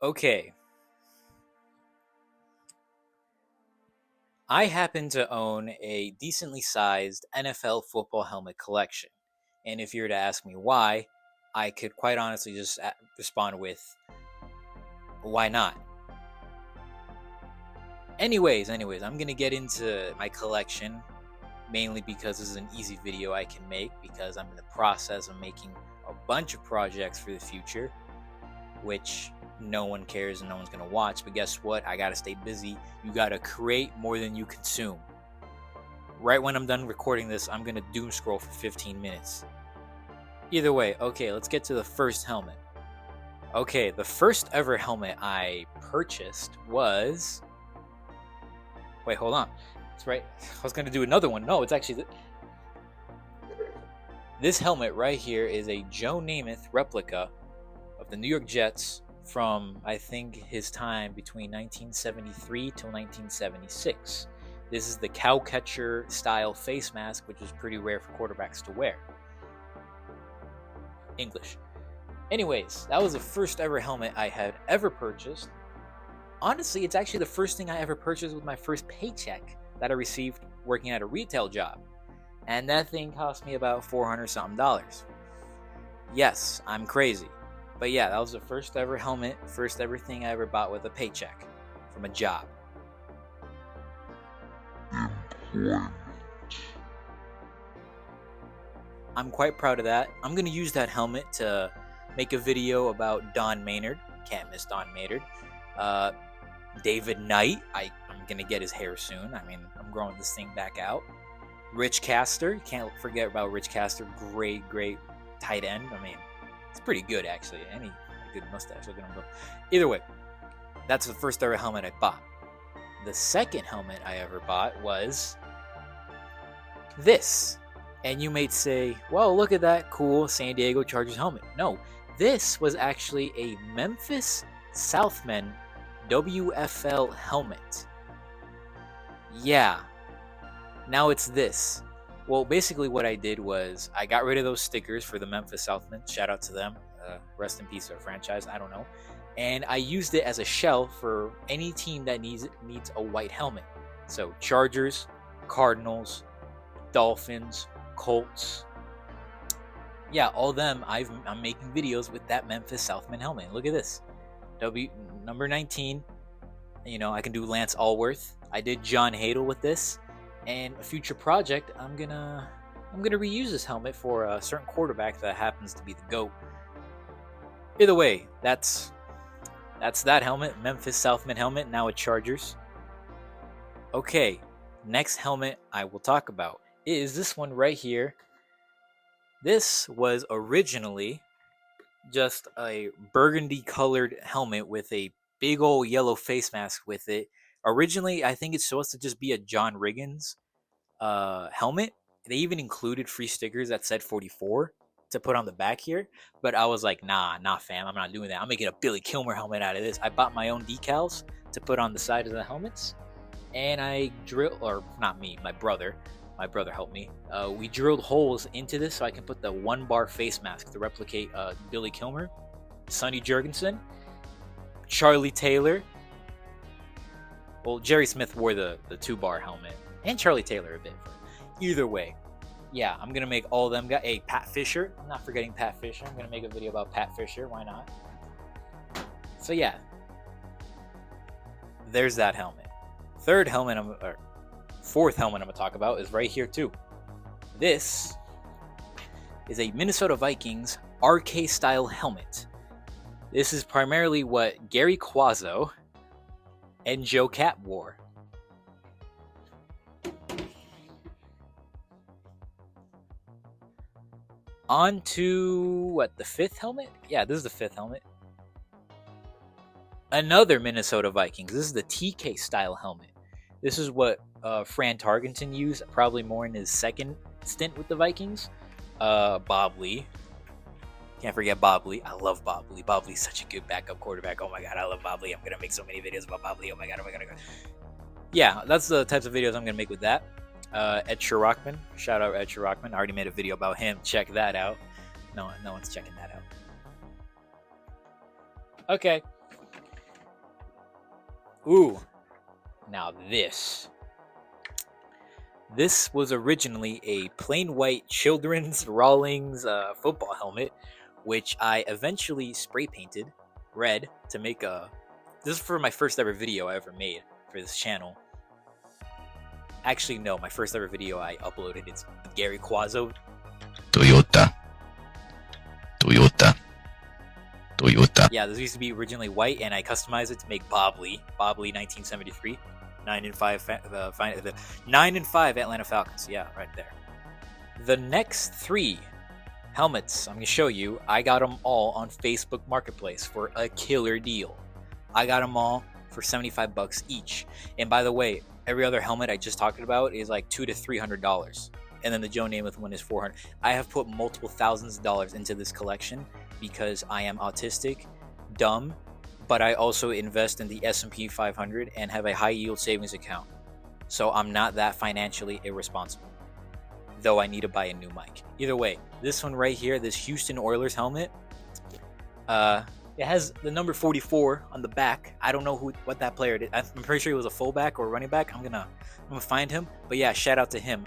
Okay, I happen to own a decently sized NFL football helmet collection. And if you were to ask me why, I could quite honestly just respond with, why not? Anyways, I'm going to get into my collection mainly because this is an easy video I can make because I'm in the process of making a bunch of projects for the future, which no one cares and no one's going to watch. But guess what? I got to stay busy. You got to create more than you consume. Right when I'm done recording this, I'm going to doom scroll for 15 minutes. Either way, okay, let's get to the first helmet. Okay, the first ever helmet I purchased was... Wait, hold on. That's right. I was going to do another one. No, it's actually... This helmet right here is a Joe Namath replica of the New York Jets from, I think, his time between 1973 till 1976. This is the cowcatcher style face mask, which is pretty rare for quarterbacks to wear. English. Anyways, that was the first ever helmet I had ever purchased. Honestly, it's actually the first thing I ever purchased with my first paycheck that I received working at a retail job. And that thing cost me about $400 something. Yes, I'm crazy. But yeah, that was the first ever helmet, first ever thing I ever bought with a paycheck from a job. I'm quite proud of that. I'm going to use that helmet to make a video about Don Maynard. Can't miss Don Maynard. David Knight. I'm going to get his hair soon. I mean, I'm growing this thing back out. Rich Caster. Can't forget about Rich Caster. Great tight end. I mean, it's pretty good, actually. Any good mustache. Look at him go. Either way, that's the first ever helmet I bought. The second helmet I ever bought was this. And you may say, well, look at that cool San Diego Chargers helmet. No, this was actually a Memphis Southmen WFL helmet. Yeah. Now it's this. Well, basically what I did was I got rid of those stickers for the Memphis Southmen. Shout out to them. Rest in peace to our franchise. I don't know. And I used it as a shell for any team that needs a white helmet. So Chargers, Cardinals, Dolphins, Colts. Yeah, all them. I'm making videos with that Memphis Southmen helmet. Look at this. Number 19. You know, I can do Lance Allworth. I did John Hadel with this. And a future project, I'm gonna reuse this helmet for a certain quarterback that happens to be the GOAT. Either way, that's that helmet, Memphis Southmen helmet, now a Chargers. Okay, next helmet I will talk about is this one right here. This was originally just a burgundy colored helmet with a big old yellow face mask with it. Originally, I think it's supposed to just be a John Riggins helmet. They even included free stickers that said 44 to put on the back here. But I was like, nah, fam, I'm not doing that. I'm making a Billy Kilmer helmet out of this. I bought my own decals to put on the side of the helmets. And I my brother helped me. We drilled holes into this so I can put the 1-bar face mask to replicate Billy Kilmer, Sonny Jurgensen, Charlie Taylor. Well, Jerry Smith wore the 2-bar helmet, and Charlie Taylor a bit. Either way, yeah, I'm gonna make all of them. Hey, Pat Fisher. I'm not forgetting Pat Fisher. I'm gonna make a video about Pat Fisher. Why not? So yeah, there's that helmet. Fourth helmet I'm gonna talk about is right here too. This is a Minnesota Vikings RK style helmet. This is primarily what Gary Quazzo and Joe Kapp wore. On to the fifth helmet? Yeah, this is the fifth helmet. Another Minnesota Vikings. This is the TK style helmet. This is what Fran Tarkenton used, probably more in his second stint with the Vikings. Bob Lee. Can't forget Bob Lee. I love Bob Lee. Bob Lee's such a good backup quarterback. Oh my god, I love Bob Lee. I'm going to make so many videos about Bob Lee. Oh my god. Yeah, that's the types of videos I'm going to make with that. Ed Sherockman. Shout out Ed Sherockman. I already made a video about him. Check that out. No one's checking that out. Okay. Ooh, now this. This was originally a plain white children's Rawlings football helmet, which I eventually spray painted red to make a. This is for my first ever video I ever made for this channel. Actually, no, my first ever video I uploaded. It's Gary Quazzo. Toyota. Toyota. Toyota. Yeah, this used to be originally white, and I customized it to make Bobley. Bobley 1973. 9-5, 9-5 Atlanta Falcons. Yeah, right there. The next 3 helmets I'm gonna show you, I got them all on Facebook Marketplace for a killer deal. I got them all for $75 each. And by the way, every other helmet I just talked about is like $200 to $300, and then the Joe Namath one is $400. I have put multiple thousands of dollars into this collection because I am autistic, dumb, but I also invest in the S&P 500 and have a high yield savings account. So I'm not that financially irresponsible, though I need to buy a new mic. Either way, this one right here, this Houston Oilers helmet, it has the number 44 on the back. I don't know what that player did. I'm pretty sure he was a fullback or running back. I'm gonna find him. But yeah, shout out to him.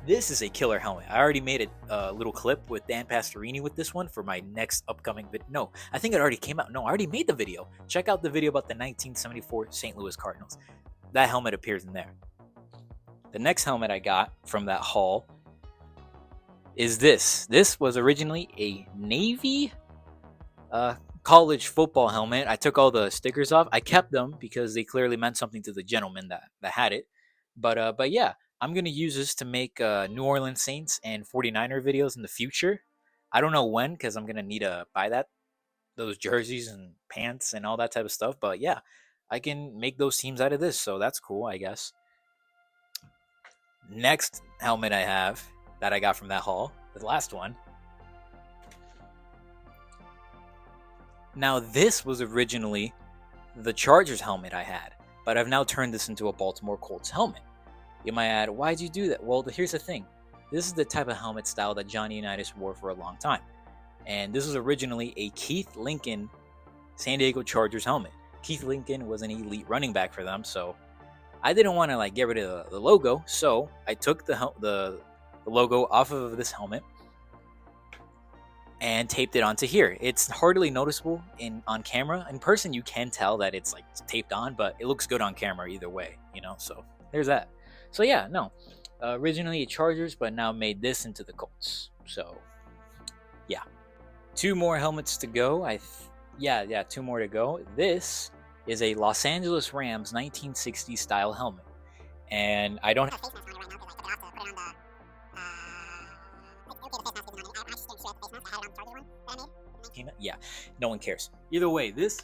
This is a killer helmet. I already made a little clip with Dan Pastorini with this one for my next upcoming video. No, I think it already came out. No, I already made the video. Check out the video about the 1974 St. Louis Cardinals. That helmet appears in there. The next helmet I got from that haul is this. This was originally a Navy college football helmet. I took all the stickers off. I kept them because they clearly meant something to the gentleman that had it. But yeah, I'm gonna use this to make New Orleans Saints and 49er videos in the future. I don't know when, because I'm gonna need to buy those jerseys and pants and all that type of stuff. But yeah, I can make those teams out of this, so that's cool, I guess. Next helmet I have that I got from that haul, the last one. Now this was originally the Chargers helmet I had, but I've now turned this into a Baltimore Colts helmet. You might add, why'd you do that? Well, here's the thing. This is the type of helmet style that Johnny Unitas wore for a long time. And this was originally a Keith Lincoln San Diego Chargers helmet. Keith Lincoln was an elite running back for them, so I didn't want to get rid of the logo, so I took the logo off of this helmet and taped it onto here. It's hardly noticeable on camera. In person, you can tell that it's taped on, but it looks good on camera either way, so there's that. So yeah, no, originally Chargers, but now made this into the Colts. So yeah, 2 more helmets to go. Yeah, 2 more to go. This is a Los Angeles Rams 1960s style helmet, and I don't. Yeah, no one cares. Either way, this,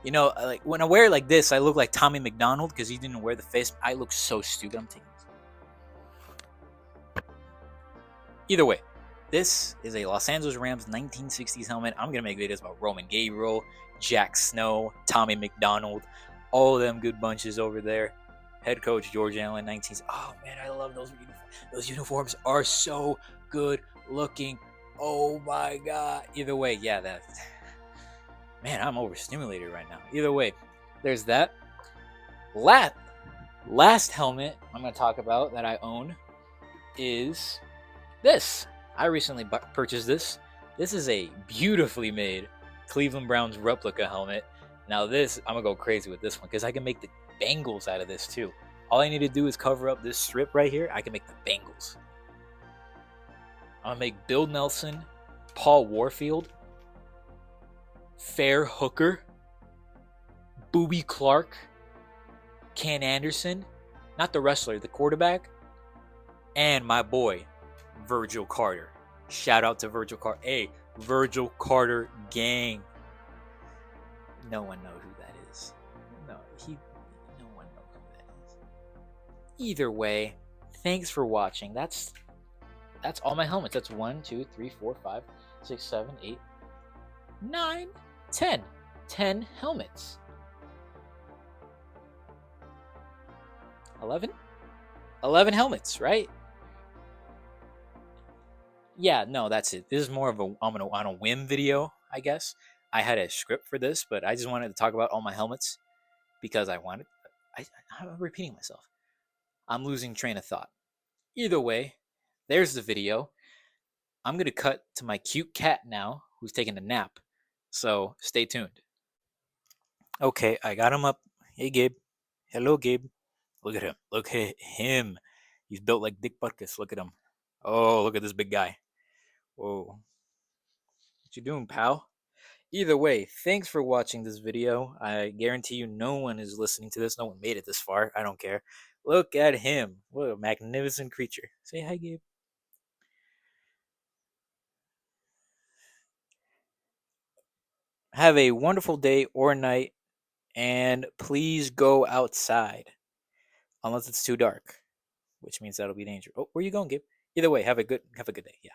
like when I wear it like this, I look like Tommy McDonald because he didn't wear the face. I look so stupid. I'm taking this. Either way, this is a Los Angeles Rams 1960s helmet. I'm gonna make videos about Roman Gabriel, Jack Snow, Tommy McDonald, all of them good bunches over there. Head coach George Allen, 19. Oh man, I love those uniforms. Those uniforms are so good looking. Oh my god. Either way, yeah, man, I'm overstimulated right now. Either way, there's that. Last helmet I'm going to talk about that I own is this. I recently purchased this. This is a beautifully made Cleveland Browns replica helmet. Now this, I'm going to go crazy with this one because I can make the Bengals out of this too. All I need to do is cover up this strip right here. I can make the Bengals. I'm going to make Bill Nelson, Paul Warfield, Fair Hooker, Booby Clark, Ken Anderson, not the wrestler, the quarterback, and my boy, Virgil Carter. Shout out to Virgil Carter. Hey, Virgil Carter gang. No one knows who that is. No one knows who that is. Either way, thanks for watching. That's all my helmets. That's 1, 2, 3, 4, 5, 6, 7, 8, 9, 10. 10 helmets. 11? 11 helmets, right? Yeah, no, that's it. This is more of a on a whim video, I guess. I had a script for this, but I just wanted to talk about all my helmets because I wanted. I'm repeating myself. I'm losing train of thought. Either way, there's the video. I'm going to cut to my cute cat now who's taking a nap. So stay tuned. Okay, I got him up. Hey, Gabe. Hello, Gabe. Look at him. Look at him. He's built like Dick Butkus. Look at him. Oh, look at this big guy. Whoa. What you doing, pal? Either way, thanks for watching this video. I guarantee you no one is listening to this. No one made it this far. I don't care. Look at him. What a magnificent creature. Say hi, Gabe. Have a wonderful day or night, and please go outside unless it's too dark, which means that'll be dangerous. Oh, where you going, Gabe? Either way, have a good day. Yeah.